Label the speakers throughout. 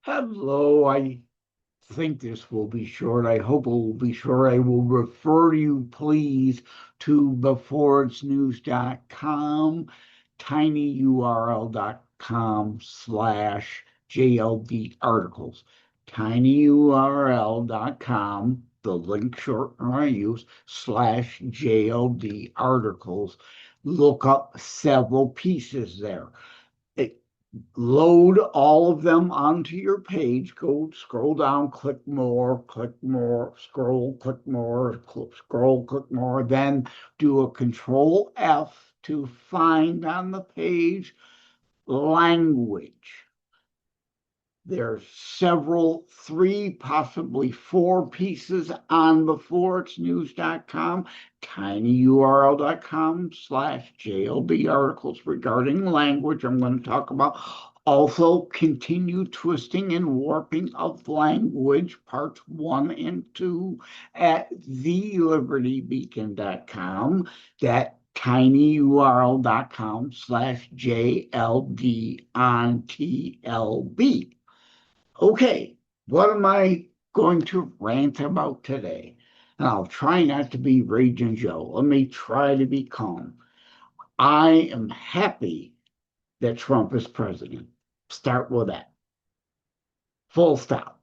Speaker 1: Hello, I think this will be short. I hope it will be short. I will refer you, please, to beforeitsnews.com, tinyurl.com/JLD articles. Tinyurl.com, the link shortener I use, /JLD articles. Look up several pieces there. Load all of them onto your page. Go scroll down, click more, scroll, click more, scroll, click more. Then do a Control F to find on the page language. There's several, three, possibly four pieces on beforeitsnews.com, tinyurl.com/JLB articles regarding language. I'm going to talk about also continued twisting and warping of language, parts 1 and 2 at thelibertybeacon.com. That tinyurl.com/JLD on TLB. Okay, what am I going to rant about today? And I'll try not to be Raging Joe. Let me try to be calm. I am happy that Trump is president. Start with that. Full stop.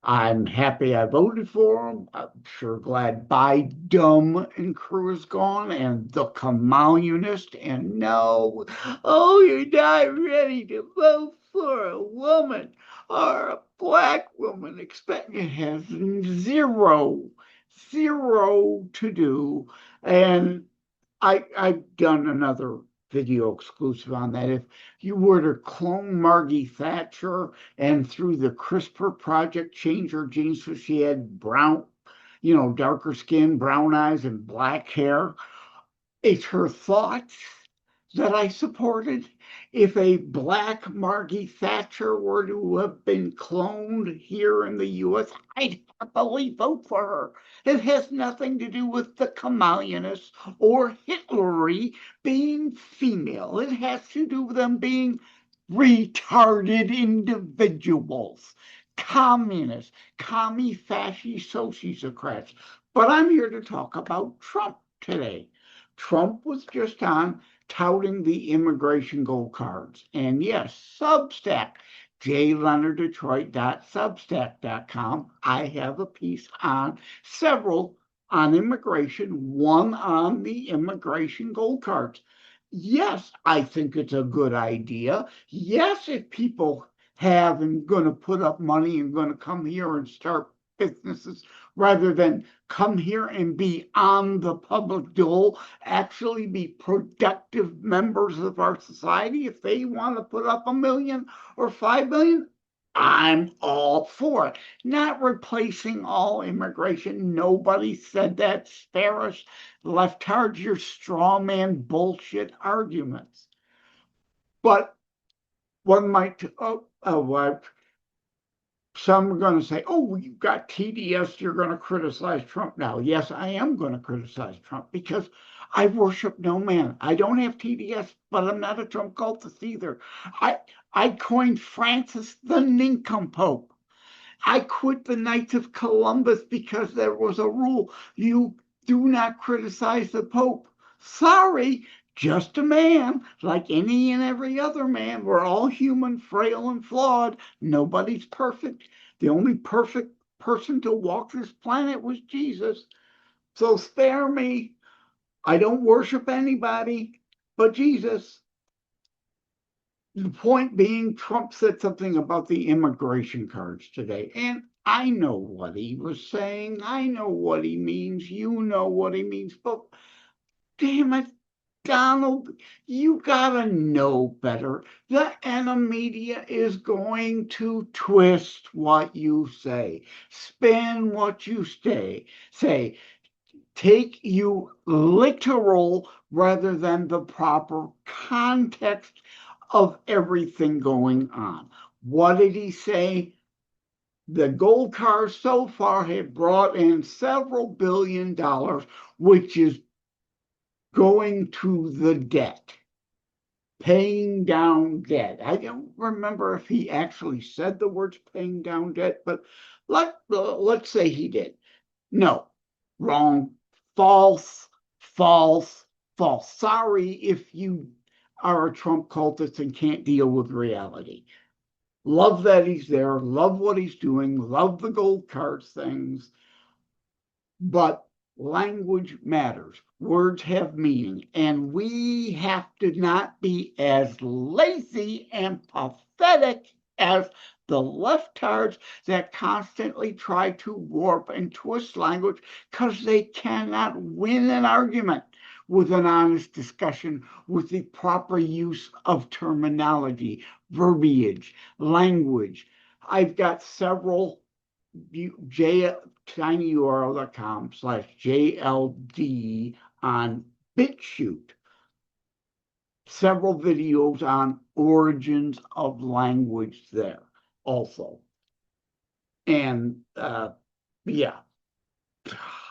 Speaker 1: I'm happy I voted for him. I'm sure glad Biden and crew is gone and the communist. And no, oh, you're not ready to vote for a woman or a black woman. Expect it has zero to do. And I've done another video exclusive on that. If you were to clone Margie Thatcher and through the CRISPR project change her genes so she had brown, darker skin, brown eyes, and black hair, it's her thoughts that I supported. If a black Margie Thatcher were to have been cloned here in the US, I'd happily vote for her. It has nothing to do with the communists or Hitlery being female. It has to do with them being retarded individuals, communists, commie, fascist, sociocrats. But I'm here to talk about Trump today. Trump was just on touting the immigration gold cards. And yes, Substack, JLenardDetroit.substack.com. I have a piece on several on immigration, one on the immigration gold cards. Yes, I think it's a good idea. Yes, if people have and going to put up money and going to come here and start businesses rather than come here and be on the public dole, actually be productive members of our society. If they want to put up $1 million or $5 million, I'm all for it. Not replacing all immigration. Nobody said that. Spare us leftards your straw man bullshit arguments. But one might, some are going to say, oh, you've got TDS, you're going to criticize Trump now. Yes, I am going to criticize Trump because I worship no man. I don't have TDS, but I'm not a Trump cultist either. I coined Francis the nincompoop. I quit the Knights of Columbus because there was a rule. You do not criticize the Pope. Sorry, just a man, like any and every other man. We're all human, frail, and flawed. Nobody's perfect. The only perfect person to walk this planet was Jesus. So spare me. I don't worship anybody but Jesus. The point being, Trump said something about the immigration cards today, and I know what he was saying. I know what he means. You know what he means. But damn it, Donald, you gotta know better. The enemy media is going to twist what you say, spin what you say, take you literal rather than the proper context of everything going on. What did he say? The gold cars so far have brought in several $billions, which is going to the debt. paying down debt. I don't remember if he actually said the words paying down debt, but let's say he did. No, wrong, false, false, false. Sorry if you are a Trump cultist and can't deal with reality. Love that he's there, love what he's doing, love the gold cards things, but language matters. Words have meaning, and we have to not be as lazy and pathetic as the leftards that constantly try to warp and twist language because they cannot win an argument with an honest discussion with the proper use of terminology, verbiage, language. I've got several tinyurl.com/JLD on BitChute. Several videos on origins of language there also. And yeah,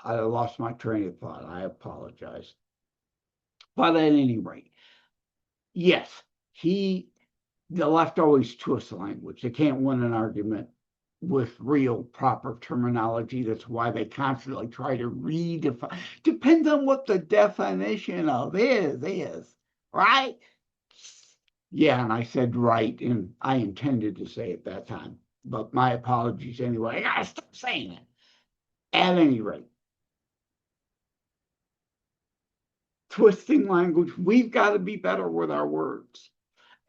Speaker 1: I lost my train of thought. I apologize. But at any rate, yes, the left always twists language. They can't win an argument with real proper terminology. That's why they constantly try to redefine. Depends on what the definition of is, right? Yeah, and I said right, and I intended to say it that time. But my apologies anyway. I gotta stop saying it. At any rate, twisting language, we've got to be better with our words.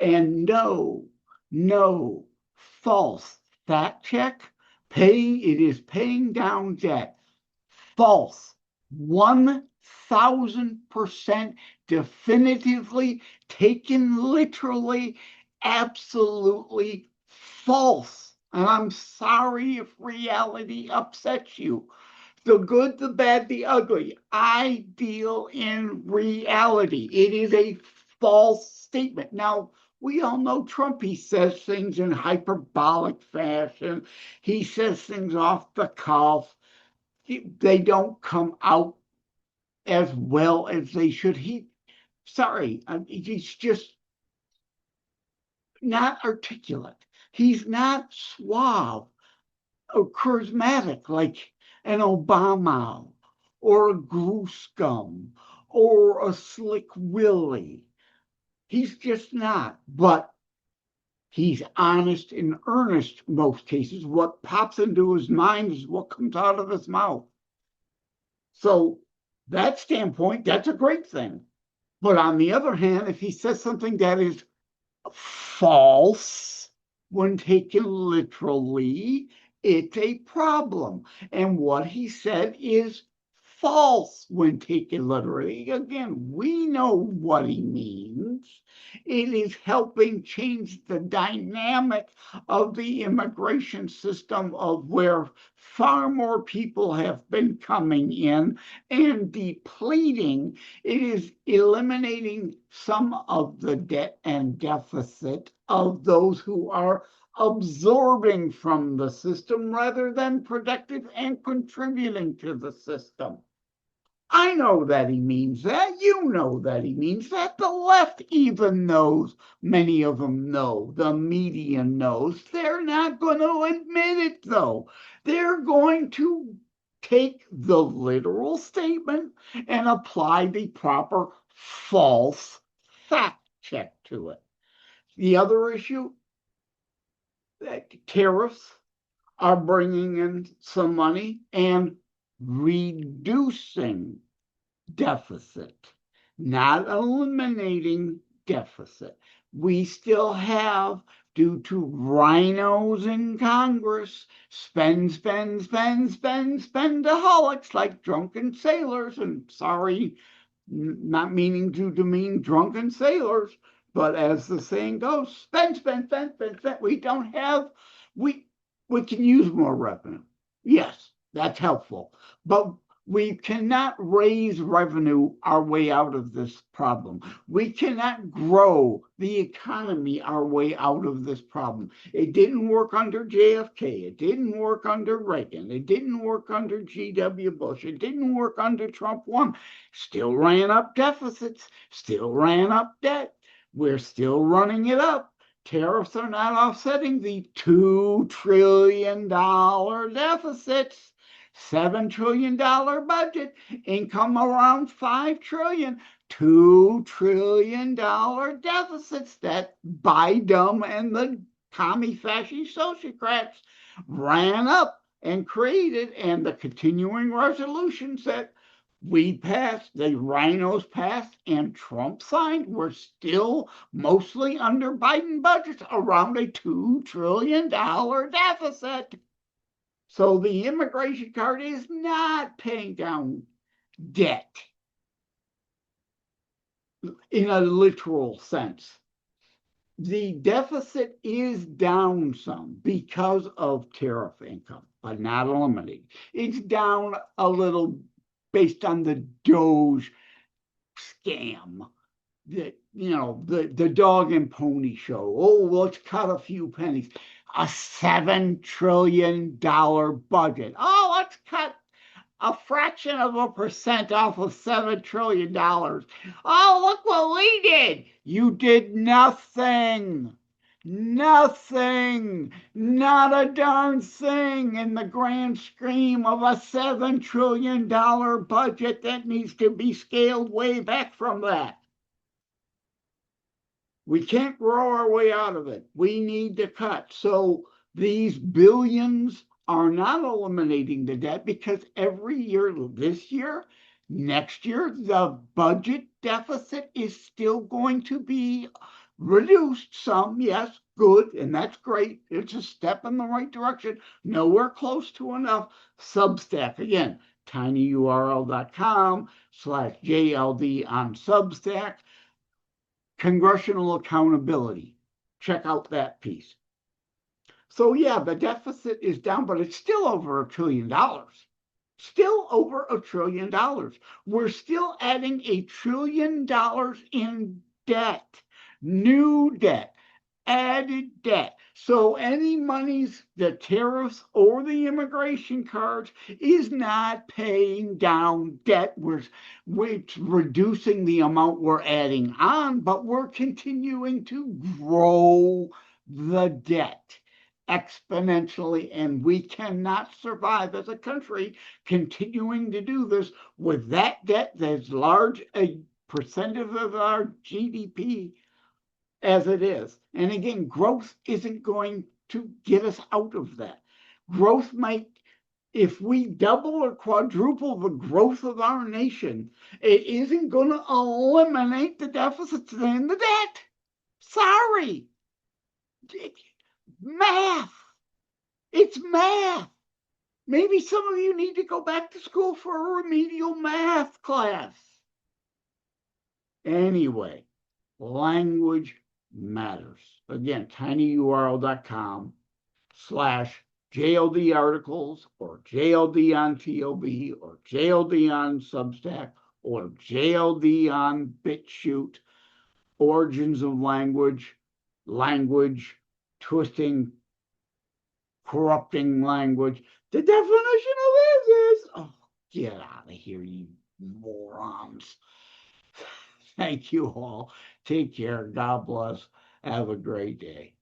Speaker 1: And no, false. Fact check, it is paying down debt. False. 1,000% definitively, taken literally, absolutely false. And I'm sorry if reality upsets you. The good, the bad, the ugly. I deal in reality. It is a false statement. Now, we all know Trump. He says things in hyperbolic fashion. He says things off the cuff. They don't come out as well as they should. He's just not articulate. He's not suave or charismatic like an Obama or a Gruscum or a Slick Willie. He's just not. But he's honest and earnest most cases. What pops into his mind is what comes out of his mouth. So that standpoint, that's a great thing. But on the other hand, if he says something that is false when taken literally, it's a problem. And what he said is false when taken literally. Again, we know what he means. It is helping change the dynamic of the immigration system of where far more people have been coming in and depleting. It is eliminating some of the debt and deficit of those who are absorbing from the system rather than productive and contributing to the system. I know that he means that. You know that he means that. The left even knows. Many of them know. The media knows. They're not going to admit it, though. They're going to take the literal statement and apply the proper false fact check to it. The other issue, tariffs are bringing in some money and reducing deficit, not eliminating deficit. We still have, due to rhinos in Congress, spendaholics like drunken sailors. And sorry, not meaning to demean drunken sailors, but as the saying goes, spend. We don't have, we can use more revenue. Yes, that's helpful. But we cannot raise revenue our way out of this problem. We cannot grow the economy our way out of this problem. It didn't work under JFK. It didn't work under Reagan. It didn't work under G.W. Bush. It didn't work under Trump 1. Still ran up deficits, still ran up debt. We're still running it up. Tariffs are not offsetting the $2 trillion deficits, $7 trillion budget, income around $5 trillion, $2 trillion deficits that Biden and the commie fascist sociocrats ran up and created, and the continuing resolutions that we passed, the rhinos passed, and Trump signed, we're still mostly under Biden budgets around a $2 trillion deficit. So the immigration card is not paying down debt in a literal sense. The deficit is down some because of tariff income, but not eliminated. It's down a little based on the Doge scam, the dog and pony show. Oh, let's cut a few pennies. A $7 trillion budget. Oh, let's cut a fraction of a percent off of $7 trillion. Oh, look what we did. You did nothing. Nothing. Not a darn thing in the grand scheme of a $7 trillion budget that needs to be scaled way back from that. We can't grow our way out of it. We need to cut. So these billions are not eliminating the debt because every year, this year, next year, the budget deficit is still going to be reduced some. Yes, good, and that's great. It's a step in the right direction. Nowhere close to enough. Substack, again, tinyurl.com/JLD on Substack. Congressional accountability. Check out that piece. So yeah, the deficit is down, but it's still over $1 trillion. Still over $1 trillion. We're still adding $1 trillion in debt, new debt, added debt. So any monies, the tariffs or the immigration cards, is not paying down debt. We're reducing the amount we're adding on, but we're continuing to grow the debt exponentially, and we cannot survive as a country continuing to do this with that debt that's large a percentage of our GDP as it is. And again, growth isn't going to get us out of that. Growth might, if we double or quadruple the growth of our nation, it isn't going to eliminate the deficits and the debt. Sorry. Math. It's math. Maybe some of you need to go back to school for a remedial math class. Anyway, language matters. Again, tinyurl.com/JLD articles or JLD on TLB or JLD on Substack or JLD on BitChute. Origins of language, language, twisting, corrupting language. The definition of this is, oh, get out of here, you morons. Thank you all. Take care. God bless. Have a great day.